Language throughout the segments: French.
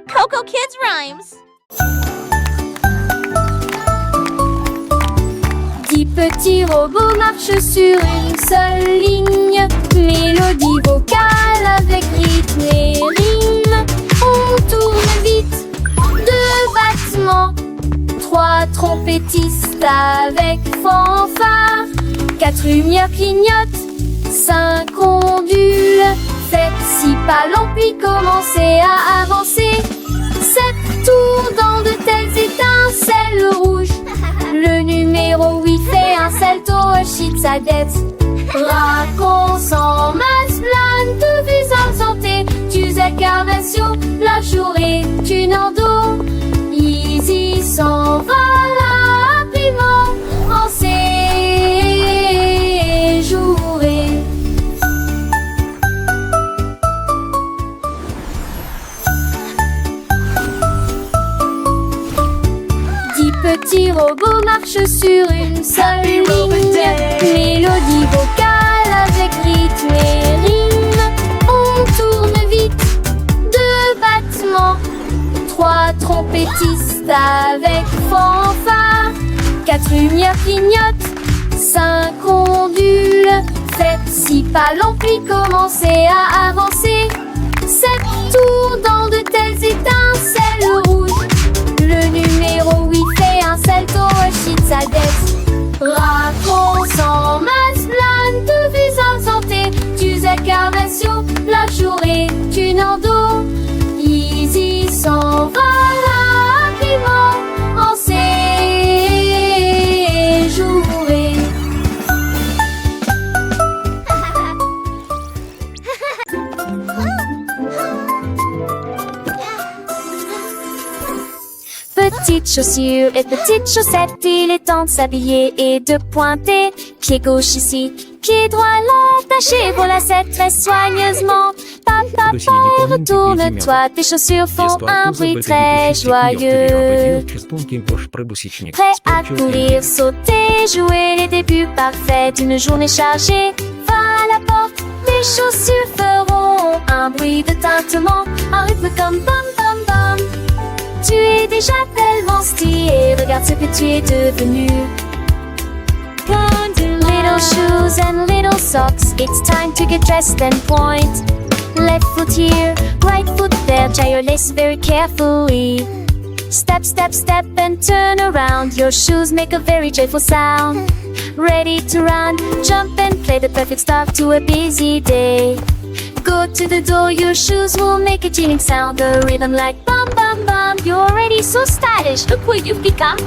Coco Kids Rhymes. 10 petits robots marchent sur une seule ligne. Mélodie vocale avec rythme et rime. On tourne vite, 2 battements, 3 trompettistes avec fanfare, 4 lumières clignotent, 5 ondules. Faites 6 pas lents puis commencez à avancer. 7 tours dans de telles étincelles rouges. Le numéro 8 fait un salto, chute sa dette. Raconte en masse, plane de visage santé. Tu incarnation, la journée, tu n'en dos. Easy s'en va rapidement en séjouré. Petits robots marchent sur une seule ligne. Mélodie vocale avec rythme et rime. On tourne vite, 2 battements, 3 trompettistes avec fanfare, 4 lumières clignotent, 5 ondules. Faites 6 pas lents puis commencez à avancer. 7 tours dans de telles étincelles rouges. Le numéro 8 fait un salto, chute sa dette. Raconte en masse, plane de visage santé. Tu incarnation, la journée, tu n'en dos. Easy s'en va rapidement en séjouré. Petites chaussures et petites chaussettes, il est temps de s'habiller et de pointer. Pied gauche ici, pied droit là, attaché pour la lacette très soigneusement. Papa, retourne-toi, tes chaussures font un bruit très joyeux. Prêt à courir, sauter, jouer les débuts parfaits d'une journée chargée. Va à la porte, tes chaussures feront un bruit de tintement, un rythme comme bam bam bam. Tu es déjà tellement stylé, regarde ce que tu es devenu. Little shoes and little socks, it's time to get dressed and point. Left foot here, right foot there, tie your lace very carefully. Step, step, step and turn around, your shoes make a very joyful sound. Ready to run, jump and play, the perfect start to a busy day. Go to the door, your shoes will make a jingling sound, a rhythm like bum bum bum. You're already so stylish, look what you've become.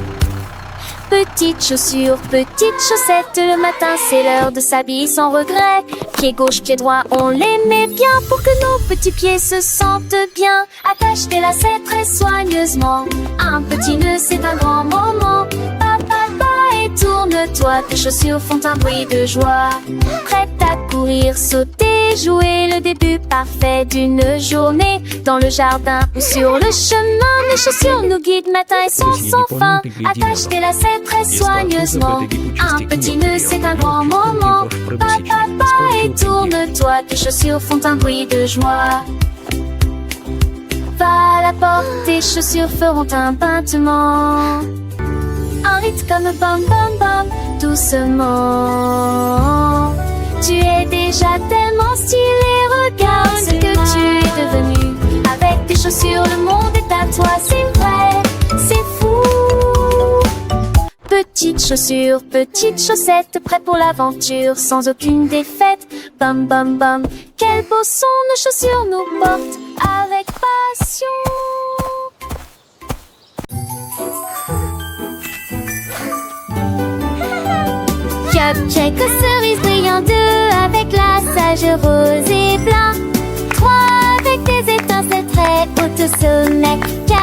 Petites chaussures, petites chaussettes, le matin c'est l'heure de s'habiller sans regret. Pied gauche, pied droit, on les met bien pour que nos petits pieds se sentent bien. Attache tes lacets très soigneusement, un petit nœud c'est un grand moment. Et tourne-toi, tes chaussures font un bruit de joie. Prête à courir, sauter, jouer le début parfait d'une journée. Dans le jardin ou sur le chemin, mes chaussures nous guident matin et soir sans fin. Attache tes lacets très soigneusement, un petit nœud c'est un grand moment. Et tourne-toi, tes chaussures font un bruit de joie. Va à la porte, tes chaussures feront un battement. Un rythme comme bam bam bam, doucement. Tu es déjà tellement stylé, regarde ce que tu es devenu. Avec tes chaussures, le monde est à toi, c'est vrai, c'est fou. Petites chaussures, petites chaussettes, prêtes pour l'aventure, sans aucune défaite. Bam bam bam, quel beau son, nos chaussures nous portent avec passion. Cupcake aux cerises brillantes, 2 avec la sage rose et blanc, 3 avec des étincelles très hautes au sommet, 4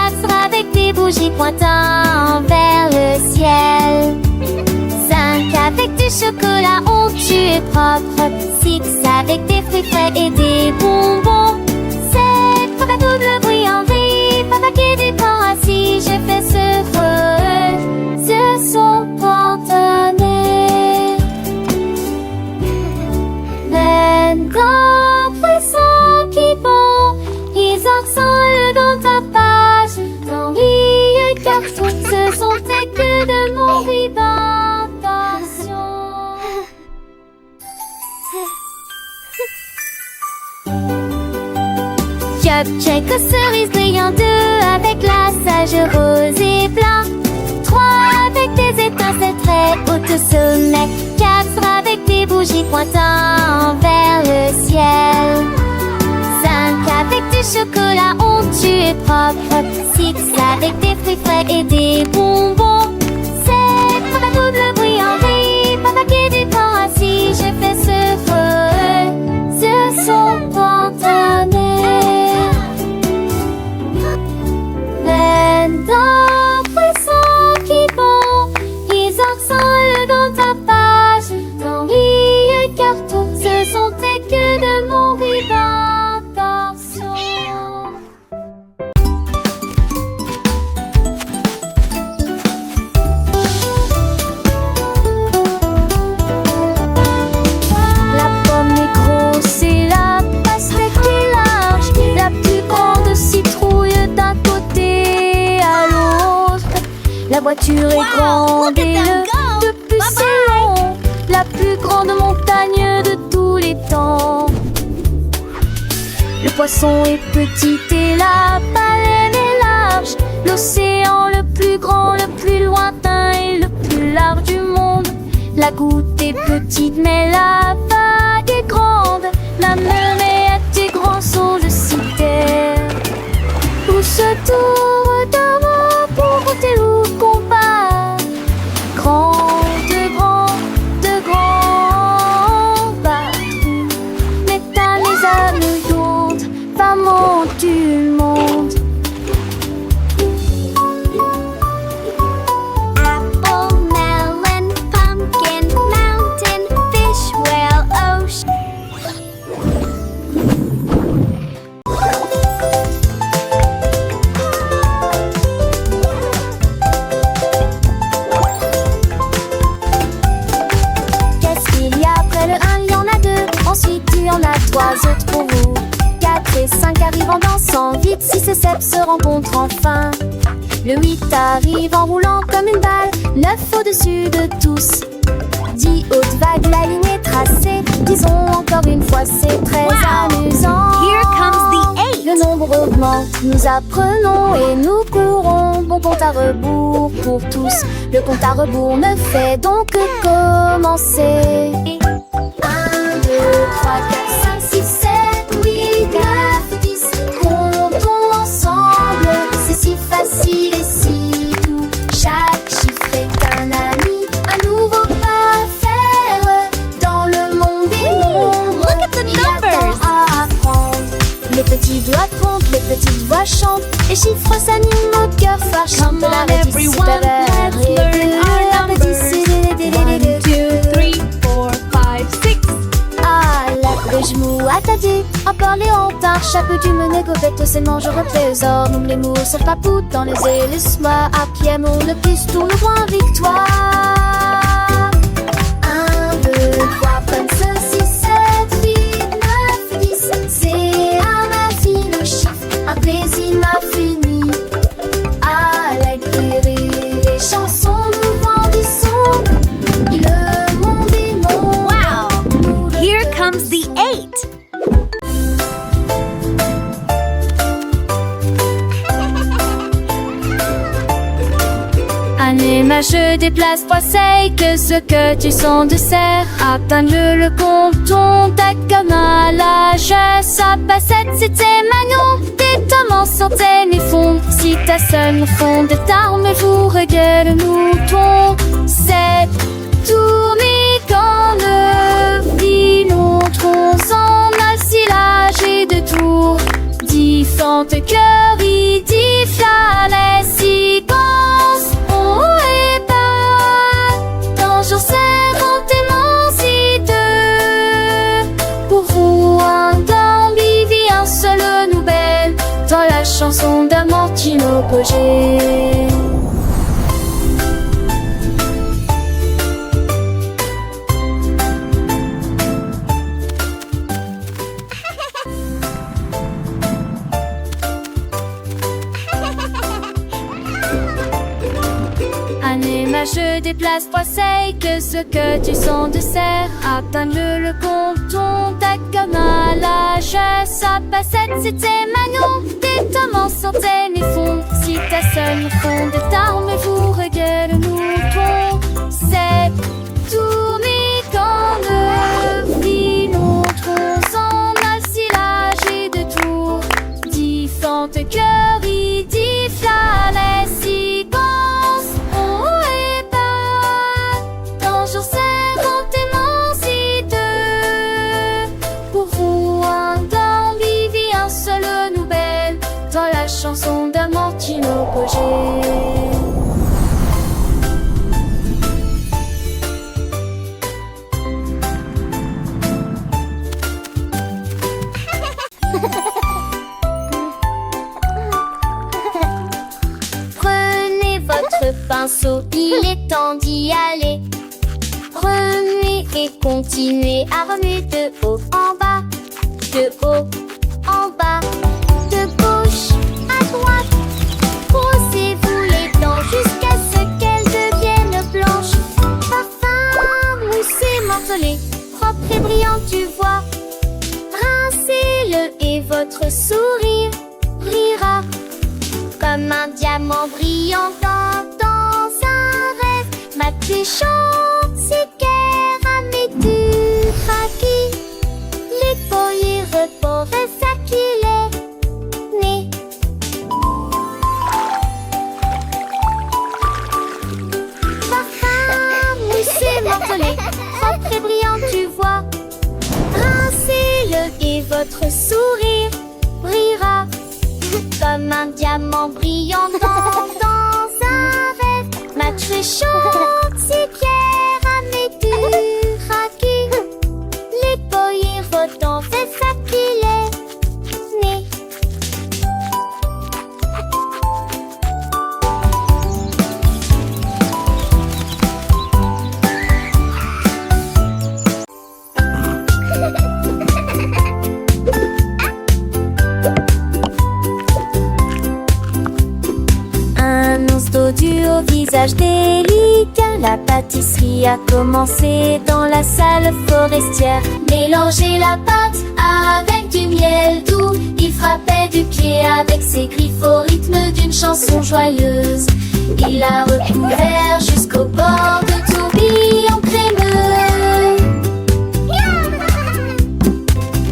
avec des bougies pointant vers le ciel, 5 avec du chocolat onctueux et propre, 6 avec des fruits frais et des bonbons, 7 papa double bruit en vie, papa qui dépend assis, je fais ce son spontané. Quand pressent qui vont, ils ensemble dans ta part. Check aux cerises brillant, 2 avec la sage rose et blanc, 3 avec des étincelles très hautes au sommet, 4 avec des bougies pointant vers le ciel, 5 avec du chocolat onctueux et propre, 6 avec des fruits frais et des bonbons, 7 avec double brillanterie, papa qui du temps assis, je fais ce feu, ce son spontané. Plein d'impressions qui vont, ils accent dans ta page, dans les cartons, ce sont tes que de mon vivant garçon. La pomme est grosse et la pastèque est large, la plus grande citrouille d'un côté à l'autre. La voiture est grande et le plus c'est long, la plus grande montagne de tous les temps. Le poisson est petit et la baleine est large, l'océan le plus grand, le plus lointain et le plus large du monde. La goutte est petite mais la vague est grande, la mer est grand saut de citerre. Tous autour d'un mot pour compter ou combat, de grands bateaux, métal les âmes lourdes, femmes du monde. Apple, melon, pumpkin, mountain, fish, whale, ocean. Qu'est-ce qu'il y a après le 1, il y en a 2. Ensuite il y en a 3 autres pour vous. 4 et 5 arrivent en dansant vite. 6 et 7 se rencontrent enfin. Le 8 arrive en roulant comme une balle. 9 au-dessus de tous. 10 hautes vagues, la ligne est tracée. Disons encore une fois, c'est très amusant. Here comes the 8. Le nombre augmente, nous apprenons et nous courons. Bon compte à rebours pour tous. Le compte à rebours ne fait donc que commencer. 1, 2, 3, 4, 5, 6, 7, 8, 9, 10. Comptons ensemble, c'est si facile et si doux. Chaque chiffre est un ami, un nouveau pas à faire. Dans le monde des nombres, Look at the il y a numbers. tant à apprendre. Les petits doigts comptent, les petites voix chantent. Les chiffres s'animent au cœur fâchant. Come De la on, réduce everyone, supérieure let's et learn de our la numbers. réduce 1, 2, 3, 4, 5, 6. Ah, la genoux attardés, encore les hontards, chapeau du mené, gobette, c'est mange trésor. Nous les mots sont papous dans les ailes, soie, à qui aimons le plus, tourne le point victoire. 1, 2, 3, comme ceci, 7, 8, 9, 10. C'est un infini chiffre, un plaisir infini. À l'écrire les chansons, nous grandissons. Le monde est mon. Wow! Here comes the 8. Un aimage déplace 3 c'est que ce que tu sens de serre. Atteindre le compton, ta comme à l'âge. Ça passe 7, c'était Manon. Des tomes en centaines et fond. Si ta seule fond de tarmes, vous regarde le mouton. 7, tournez quand le filon tronce en assilage et de tours. Différentes cœurs, il dit la séquence. Oh et bas, dans jour servant émancité. Pour vous, un d'ambivi, un seul nouvelle. Dans la chanson d'Amortino Cogé. Un aimage déplace 3 c'est que ce que tu sens de serre. Atteindre le compton, ta comme à l'âge. Ça Passette, c'était Manon. Des tomes sortaient mes fonds. Si ta sonne fond de tarmes, vous regarde le mouton. C'est tourné quand le vit notre son alcilage et de tours. Différentes cœurs, il dit flamme si pense. On est pas dans jour 50 et pour vous, un dans Vivi, un seul nouvelle dans la chanson d'Amortino Pogé. Prenez votre pinceau, il est temps d'y aller. Remuez et continuez à remuer de haut en bas, de haut en bas, de gauche à droite. Brossez-vous les dents jusqu'à ce qu'elles deviennent blanches. Parfum, moussé, morcelé, propre et brillant, tu vois. Rincez-le et votre sourire brillera comme un diamant brillant dans un rêve. Ma chante, c'est du craquis, les poils repos refacilés, né. Parfum, moussé, morcelé, propre et brillant, tu vois. Rincez-le et votre sourire brillera comme un diamant brillant dans un rêve. Ma chante, c'est du craquis, les poils votant fait facilé, né. Un ours dodu au visage délicat. La pâtisserie a commencé dans la salle forestière. Mélangez la pâte avec du miel doux. Il frappait du pied avec ses griffes au rythme d'une chanson joyeuse. Il l'a recouvert jusqu'au bord de tourbillons crémeux.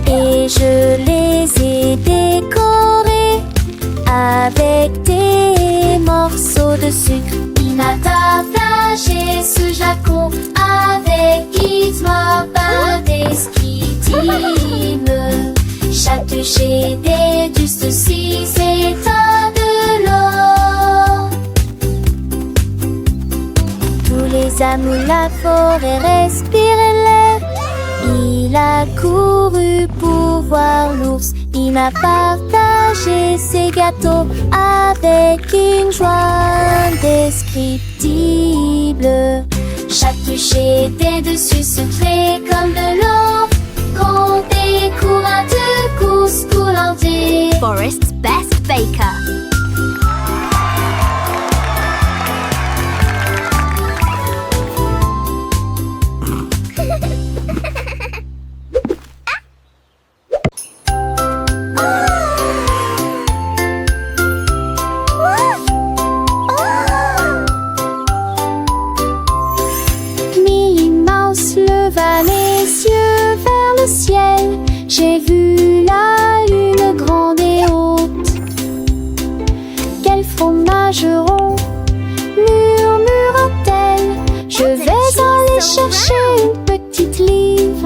Et je les ai décorés avec des morceaux de sucre. Il m'a partagé ce jacon avec Isma indescriptible. Chatouché des dustes six états de l'or. Tous les amours, la forêt respiraient l'air. Il a couru pour voir l'ours. Il m'a partagé ses gâteaux avec une joie indescriptible. Chaque toucher des dessus secrets comme de l'or. Quand des courants de course coulantés. Forest's best baker. Ciel, j'ai vu la lune grande et haute. Quel fromage rond, murmura-t-elle. Je vais aller chercher une petite livre.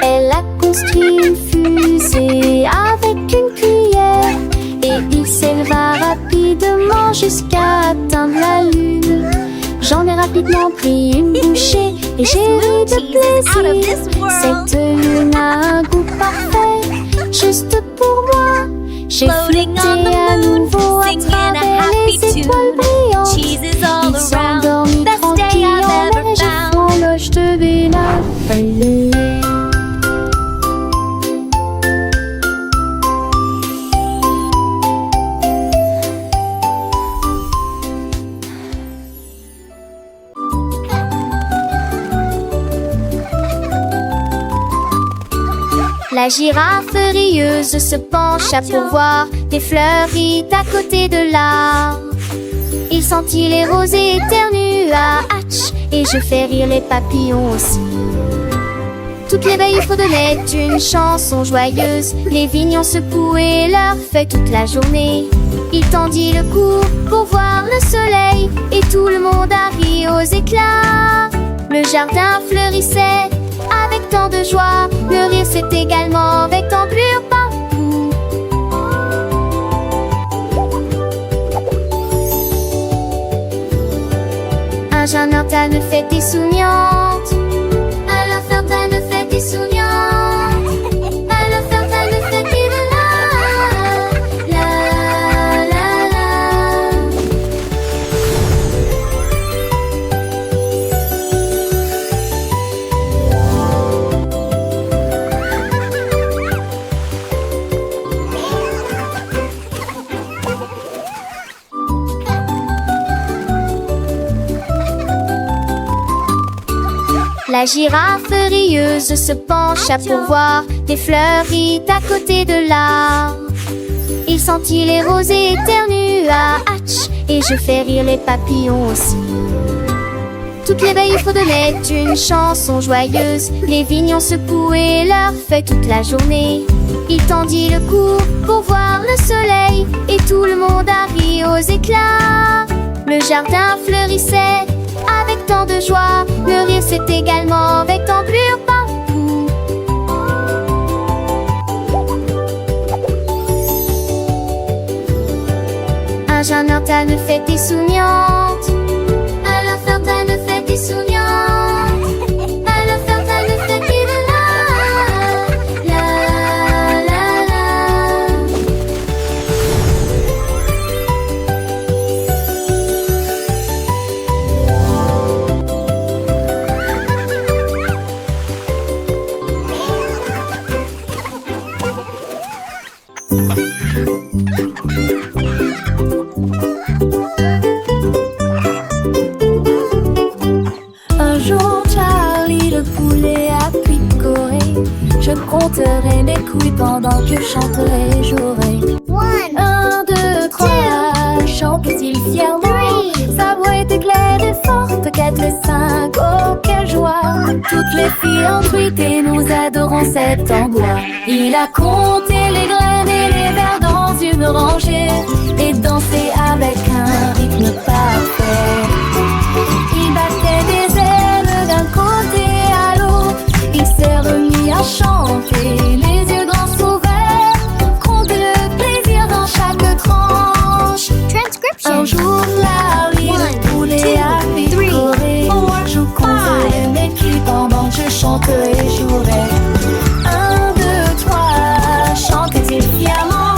Elle a construit une fusée avec une cuillère. Et il s'éleva rapidement jusqu'à atteindre la lune. J'en ai rapidement pris une bouchée et j'ai ri de plaisir. Cette lune a un goût parfait, juste pour moi. J'ai flotté à nouveau à travers les étoiles brillantes. Il s'endormit tranquille en neige et franloche de Bénal. La girafe rieuse se pencha pour voir des fleuris à côté de l'arbre. Il sentit les rosées éternua, hatch, et je fais rire les papillons aussi. Toutes les veilles fredonnaient une chanson joyeuse. Les vignons secouaient leurs feuilles toute la journée. Il tendit le cou pour voir le soleil, et tout le monde a ri aux éclats. Le jardin fleurissait avec tant de joie. Le rire s'est également avec d'ampleur partout. Un jeune interne fait des souriantes. Alors Ferdinand fait des souriantes. Alors Ferdinand fait des la la la. La girafe rieuse se pencha pour voir des fleuris à côté de l'arbre. Il sentit les rosées éternua, hatch, et je fais rire les papillons aussi. Toutes les veilles fredonnaient une chanson joyeuse. Les vignons secouaient leurs feuilles toute la journée. Il tendit le cou pour voir le soleil, et tout le monde a ri aux éclats. Le jardin fleurissait avec tant de joie. Le rire s'est également avec d'ampleur partout. Un jeune interne fait des souriantes. Alors Ferdinand fait des souriantes. Alors Ferdinand fait des la la la. Un jour, Charlie le poulet a picoré. Je compterai mes couilles pendant que je chanterai, jouerai. 1, 2, 3, chante-t-il fièrement. Sa voix était claire et forte, 4 et 5, oh quelle joie. Toutes les filles en truite et nous adorons cet endroit. Il a compté les graines et les vers dans une rangée et dansé avec un rythme parfait. Il battait des ailes d'un côté à l'autre. Il s'est remis à chanter, les yeux grands ouverts, compter le plaisir dans chaque tranche. Un jour, Larry, le poulet a picoré. Je compterai mes clips pendant que je chanterai et jouerai. 1, 2, 3, chantait-il fièrement.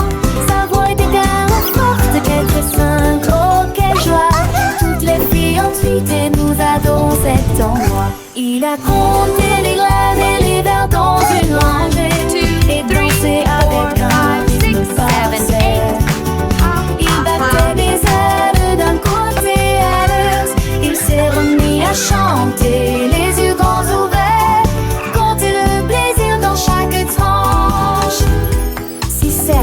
Sa voix était tellement forte, 4 et 5, oh quelle joie. Toutes les filles ensuite et nous adorons cet endroit. Il a compté les graines et les vers dans une rangée et dansé avec un rythme parfait. Il battait des ailes d'un côté à l'autre. Il s'est remis à chanter, les yeux grands ouverts, compter le plaisir dans chaque tranche. 6, 7,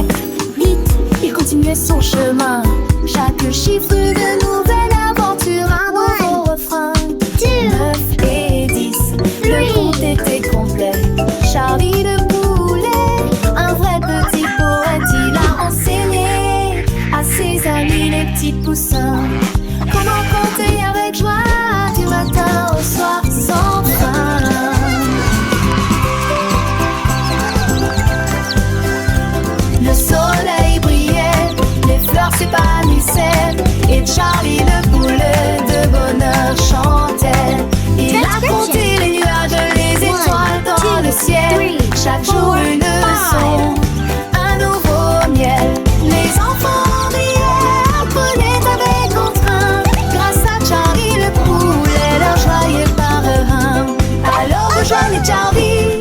8, il continuait son chemin. Chaque chiffre de nouvelle aventure, un nouveau refrain. 9 et 10, le compte était complet. Charlie le poulet, un vrai petit poète, il a enseigné à ses amis les petits poussins comment compter avec joie du matin au soir sans fin. Le soleil brillait, les fleurs s'épanouissaient et Charlie le poulet de bonheur chantait. Il a compté les nuages, les étoiles dans le ciel. Chaque jour une leçon, un nouveau miel. Les enfants riaient, apprenaient avec entrain. Grâce à Charlie le poulet, leur joie est par un. Alors rejoignez Charlie,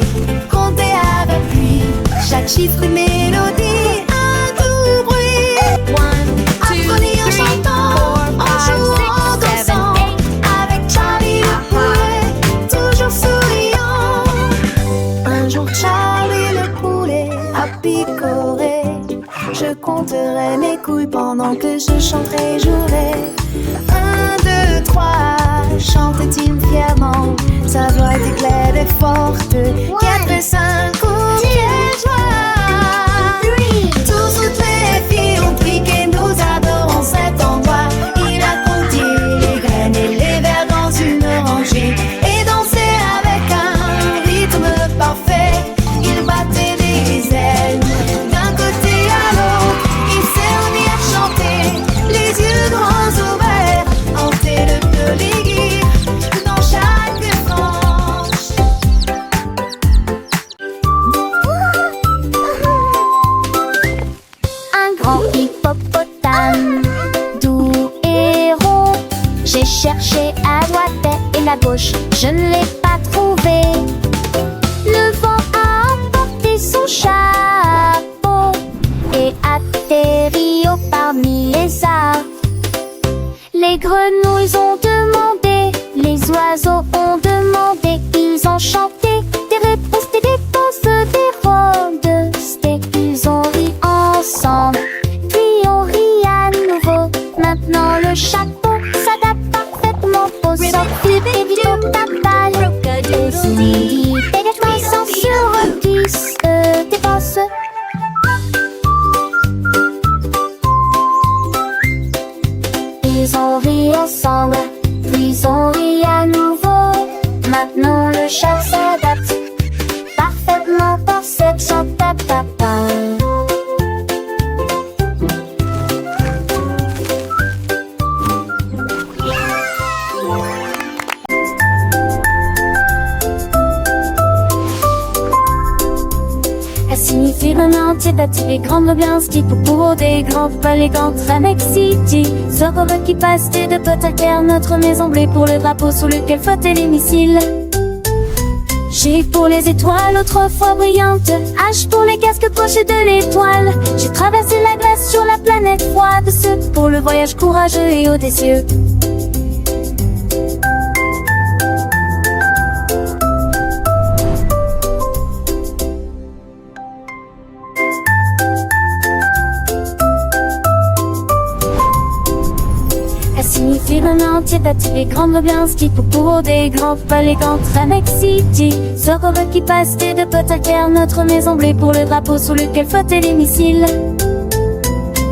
comptez avec lui. Chaque chiffre une mélodie, un doux bruit. Apprenez en chantant, en jouant, en dansant. Avec Charlie le poulet, toujours souriant. Un jour Charlie le poulet picorer. Je compterai mes couilles pendant que je chanterai et jouerai. 1, 2, 3, chante-t-il fièrement. Sa voix était claire et forte. 4, 5, oh quelle joie. Toutes les filles ont piqué, nous adorons cet endroit. Il a compté les graines et les vers dans une rangée et dansé avec un rythme parfait. Il battait des ailes d'un côté à l'autre. Il s'est remis à chanter, les yeux grands ouverts, hanter le peu les guides dans chaque tranche. Un grand hippopotame, doux et rond. J'ai cherché à droite et à gauche, je ne l'ai pas trouvé. Le vent a emporté son chapeau et atterri au parmi les arbres. Les grenouilles ont demandé, les oiseaux ont demandé, ils ont chanté des réponses, des rondes. Ils ont ri ensemble, puis on rit à nouveau. Maintenant le chapeau s'adapte parfaitement au sortir et vite au tapal. Et si des sans sur 10 dépense. Ils ont ri ensemble, puis ils ont ri à nouveau. Maintenant le chat s'adapte parfaitement pour cette chantata. Elle signifie vraiment les grandes bien ski pour des grands palais contre Amex City. Sort qui passe de potes à terre, notre maison bleue pour le drapeau sous lequel flottent les missiles. G pour les étoiles autrefois brillantes, H pour les casques pochés de l'étoile. J'ai traversé la glace sur la planète froide, C pour le voyage courageux et audacieux. Signifie vraiment les grandes bien ski pour des grands palais contre Amex City. Sort qui passe de potes à terre, notre maison bleue pour le drapeau sous lequel flottaient les missiles.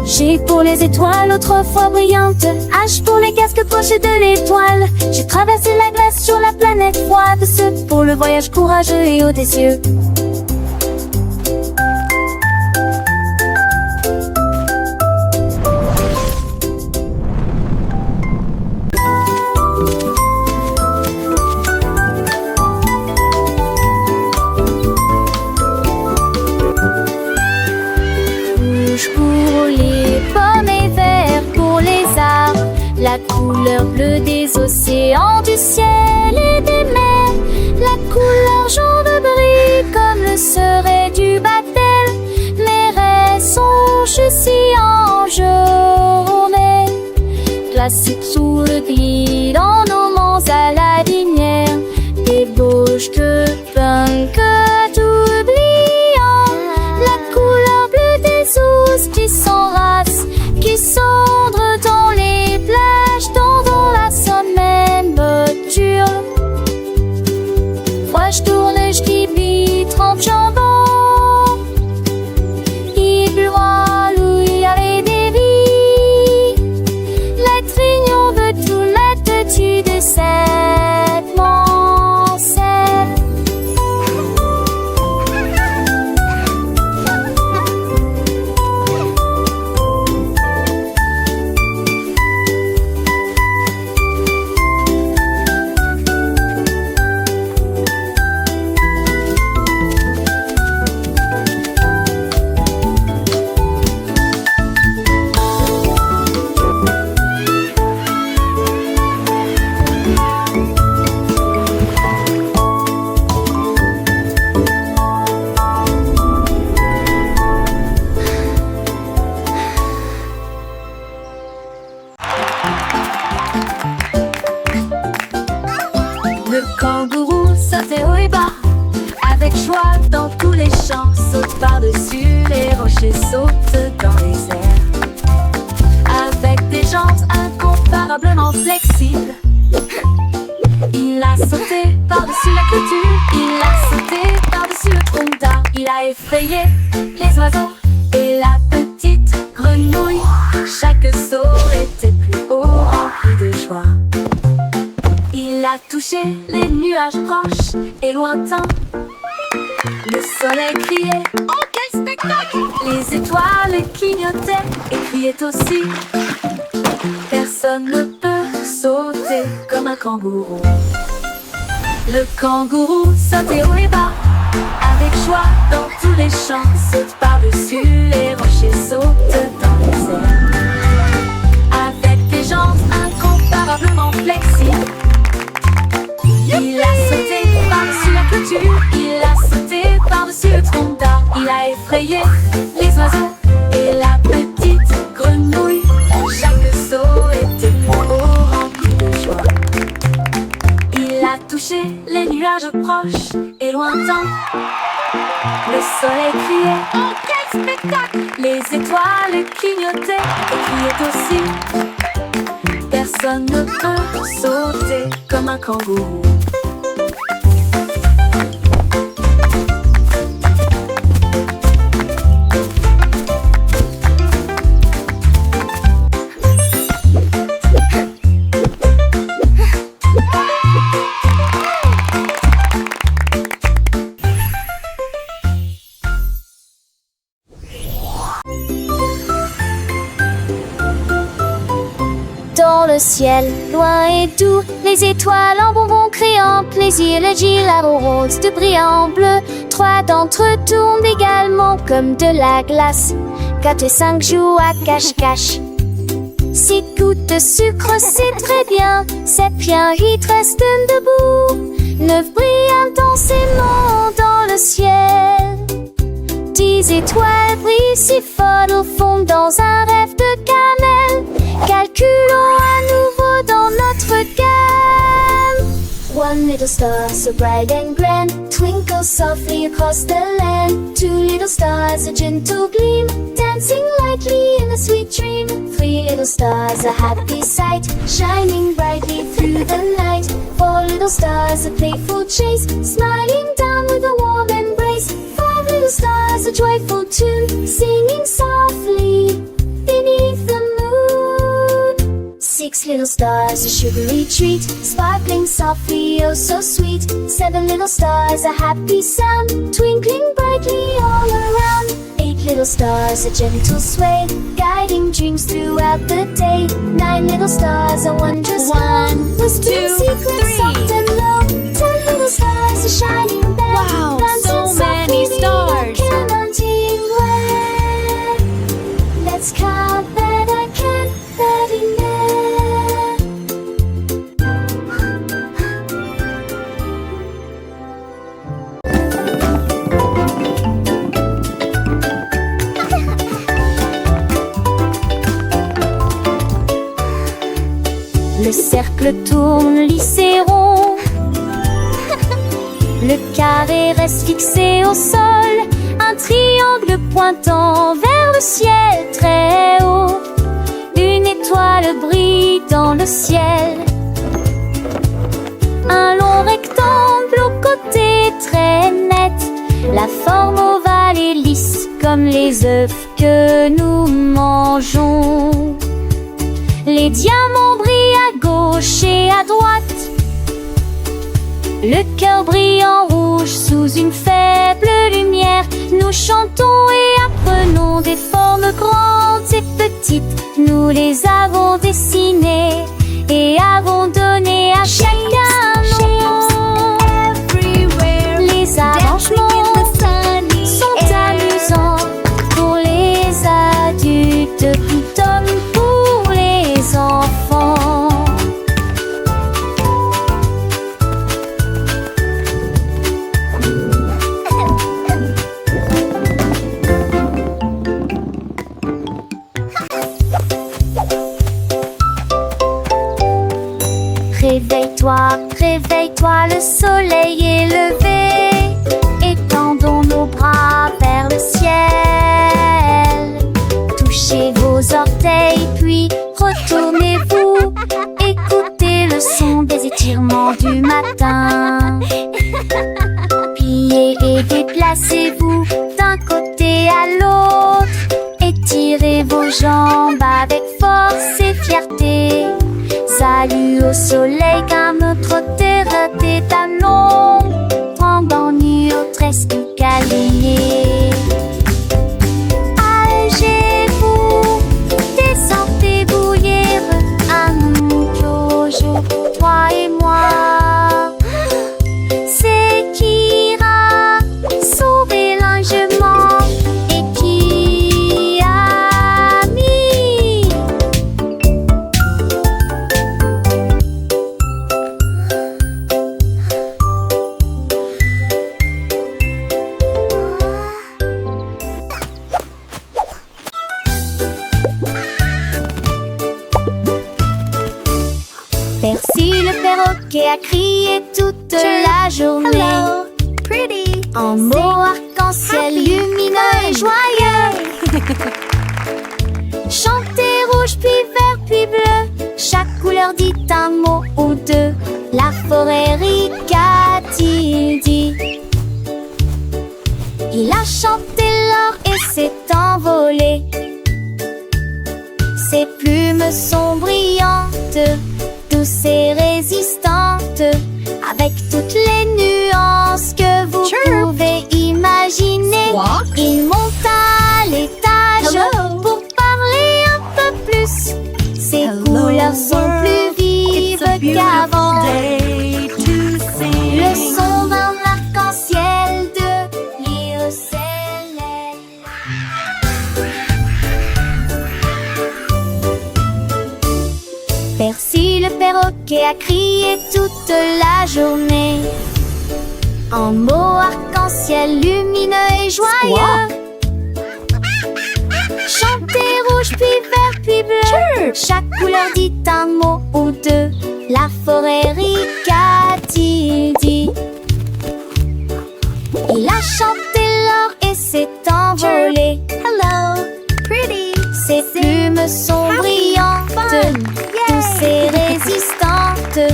G pour les étoiles autrefois brillantes, H pour les casques pochés de l'étoile. J'ai traversé la glace sur la planète froide, C pour le voyage courageux et audacieux. Pour les pommes et vert pour les arbres, la couleur bleue des océans, du ciel et des mers, la couleur jaune brille comme le serait du baptême. Mes rêves sont si en journée, classique sous le gris dans nos monts à la linière, débauche de punk tout brillant, la couleur bleue des ours qui s'enracent, qui cendrent dans les plages, dans la semaine dure. Moi je tourne, je vis, trempe jambon, il boit, il y avait des vies, les trignons effrayé les oiseaux et la petite grenouille. Chaque saut était plus haut, rempli de joie. Il a touché les nuages proches et lointains. Le soleil criait, oh quel spectacle! Les étoiles clignotaient et criaient aussi. Personne ne peut sauter comme un kangourou. Le kangourou sautait haut et bas, avec joie dans tous les champs. Saute par-dessus les rochers, saute dans les airs. Avec des jambes incomparablement flexibles, il a sauté par-dessus la clôture, il a sauté par-dessus le tronc d'arbre. Il a effrayé les oiseaux et la petite grenouille. Chaque saut était plus haut, rempli de joie. Il a touché les nuages proches et lointains. Le soleil criait, oh quel spectacle! Les étoiles clignotaient et criaient aussi. Personne ne peut sauter comme un kangourou. Dans le ciel, loin et doux, les étoiles en bonbons créant plaisir. Le gilabo rose de brillant bleu. 3 d'entre eux tournent également comme de la glace. 4 et 5 jouent à cache-cache. 6 gouttes de sucre, c'est très bien. 7 bien, 8 restent debout. 9 brillent intensément dans le ciel. 10 étoiles brillent si fort au fond dans un rêve de cannelle. Calculons à nouveau dans notre gamme. 1 little star so bright and grand twinkles softly across the land. 2 little stars a gentle gleam dancing lightly in a sweet dream. 3 little stars a happy sight shining brightly through the night. 4 little stars a playful chase smiling down with a warm embrace. 5 little stars a joyful tune singing softly beneath the moon. 6 little stars a sugary treat sparkling softly, oh so sweet. 7 little stars a happy sound twinkling brightly all around. 8 little stars a gentle sway guiding dreams throughout the day. 9 little stars a wondrous one whispering secrets soft and low. 10 little stars a shining bell. Wow, so many stars. Let's count that I can, that enough. Le cercle tourne lisse et rond. Le carré reste fixé au sol. Un triangle pointant vers le ciel très haut. Une étoile brille dans le ciel. Un long rectangle au côté très net. La forme ovale et lisse comme les œufs que nous mangeons. Les diamants brillent à gauche et à droite. Le cœur brille en rouge sous une faible lumière. Nous chantons et apprenons des formes grandes et petites. Nous les avons dessinées et avons donné à chacun un nom. Les arrangements sont amusants pour les adultes tout comme pour les enfants. Réveille-toi, réveille-toi, le soleil est levé. Étendons nos bras vers le ciel. Touchez vos orteils, puis retournez-vous. Écoutez le son des étirements du matin. Pliez et déplacez-vous d'un côté à l'autre. Étirez vos jambes avec force et fierté. Salut au soleil car notre terre est à l'ombre. Tremblant nu au tresque câliné. Allégez-vous, descendez bouillir un jour, toi et moi. C'est qui ira sauver l'enjement et qui a mis. Percy le perroquet a crié toute la journée. Hello, pretty. En mots arc-en-ciel lumineux et joyeux. Chantez rouge puis vert puis bleu. Chaque couleur dit un mot ou deux. La forêt rit, qu'a-t-il dit? Il a chanté l'or et s'est envolé. Ses plumes sont brillantes, douces et résistantes, avec toutes les nuances que vous pouvez imaginer. Squawk. Il monte à l'étage Hello. pour parler un peu plus. Ses couleurs sont plus vives qu'avant. Le son d'un arc-en-ciel de l'île céleste. Percy le perroquet a crié toute la journée. En mots arc-en-ciel lumineux et joyeux. Chantez rouge puis vert puis bleu. Chaque couleur dit un mot ou deux. La forêt rit, qu'a-t-il dit? Il a chanté l'or et s'est envolé. Hello, pretty. Ses plumes sont brillantes, douces et résistantes,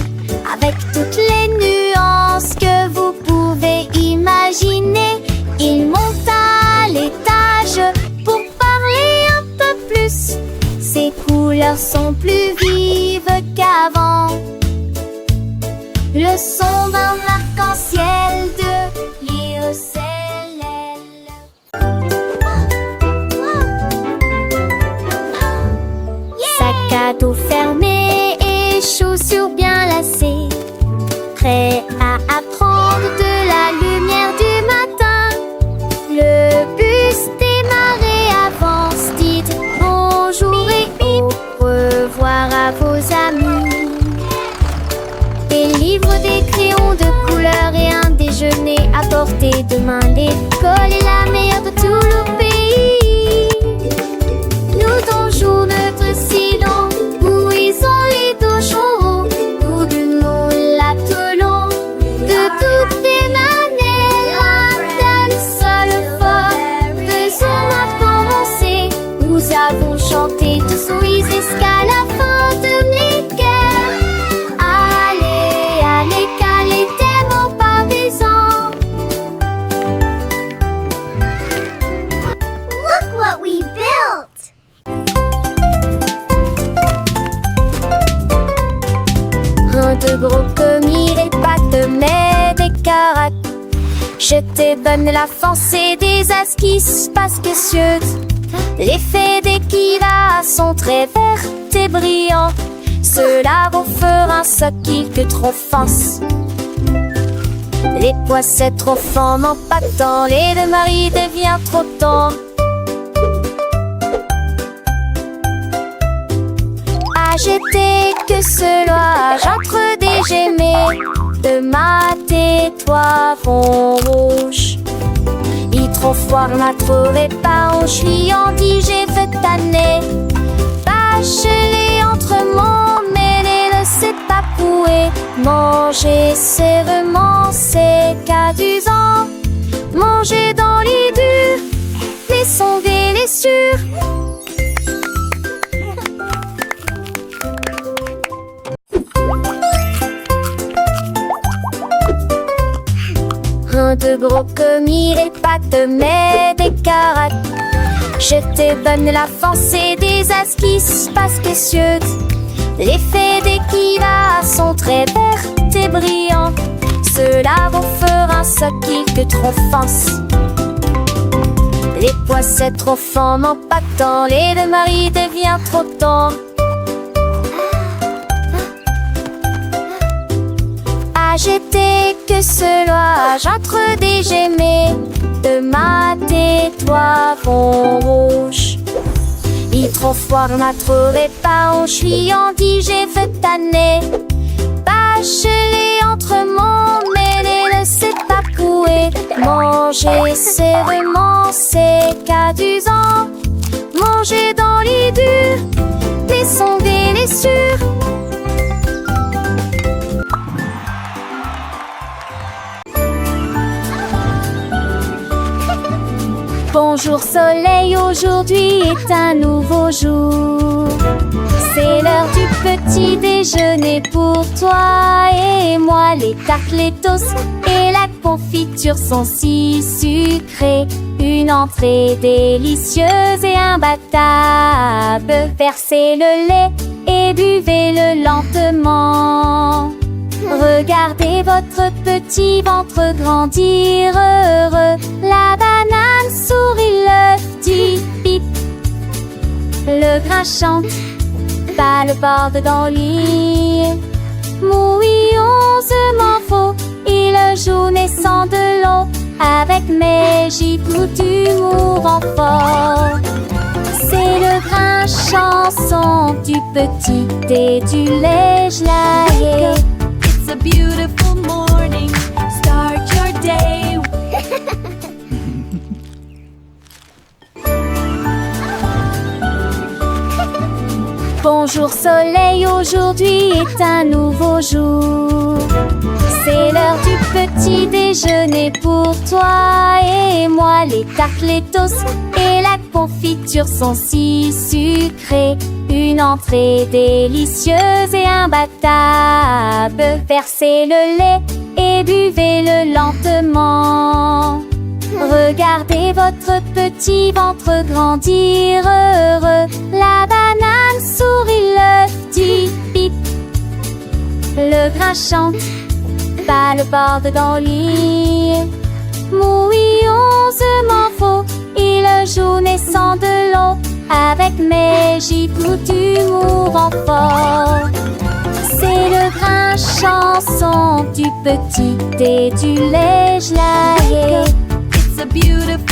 avec toutes les nuances que vous pouvez imaginer. Il monte à l'étage pour parler un peu plus. Ses couleurs sont plus vives qu'avant. Le son d'un arc-en-ciel de l'île céleste. Sac à dos fermé et chaussures bien lacées, prêt à apprendre de la lumière du matin. Le bus démarre avance, dites bonjour et au revoir à vos amis. Des livres, des crayons de couleur et un déjeuner à portée de main. L'école est la meilleure de tout le pays. Nous donjons notre silo, où ils ont les dojos, où du monde l'attelon. De toutes les manières, un tel seul fort, faisons notre commencer. Nous avons chanté tous oui jusqu'à la fin de l'école. Allez, allez, calez tes mots partisans. Look what we built. Un de gros commis et pas de mais des caracs. Je te donne la force et des esquisses parce que spécieuses. Les faits d'équila sont très vertes et brillantes. Cela vous fera un soquille que trop force. Les poissets trop fins n'en pas tant. Les deux maris devient trop tendre. Agité que cela j'entre des gemets. De ma tais-toi fond rouge. Il trop froid m'a trouvé pas. On suis en dit j'ai fait tanner. Bachelé entre mon mêlé ne sait pas pouer. Manger sérieusement c'est qu'adusant. Manger dans les durs, les sonder les sûrs. Un de gros comme il est pas de mais des carottes. Je te donne la force et des astuces pas spécieuses. L'effet d'équilibre sont très vertes et brillantes. Cela vous fera ce qui trop force. Les poissons trop forts n'ont pas de temps. Les deux maris devient trop tendre. J'étais que cela, j'entre des gemmes de ma tête, toi, fond rouge. Il trop fort, on a trouvé pas, on suis en dit, j'ai fait tanner. Bachelé entre mon mêlé, ne sait pas couer. Manger, c'est vraiment, c'est qu'adusant. Manger dans les durs, les sonder, les sûrs. Bonjour soleil, aujourd'hui est un nouveau jour. C'est l'heure du petit déjeuner pour toi et moi. Les tartes, les toasts et la confiture sont si sucrées. Une entrée délicieuse et imbattable. Versez le lait et buvez-le lentement. Regardez votre petit ventre grandir heureux. La banane sourit, l'œuf dit bip. Le grain chante, pas le bord dans le lit. Mouillonsement faux, il joue naissant de l'eau. Avec mes gibes d'humour en fort. C'est le grain chanson du petit et du lait gelé. It's a beautiful morning. Start your day. Bonjour soleil, aujourd'hui est un nouveau jour. C'est l'heure du petit déjeuner pour toi et moi. Les tartes, les toasts et la confiture sont si sucrées. Une entrée délicieuse et imbattable. Versez le lait et buvez-le lentement. Regardez votre petit ventre grandir heureux. La banane sourit, l'œuf dit bip. Le grain chante, pas le bord dans le lit. Mouillonsement faux, il joue naissant de l'eau. Avec mes gibes d'humour en fort. C'est le grain chanson du petit et du lait gelé. It's a beautiful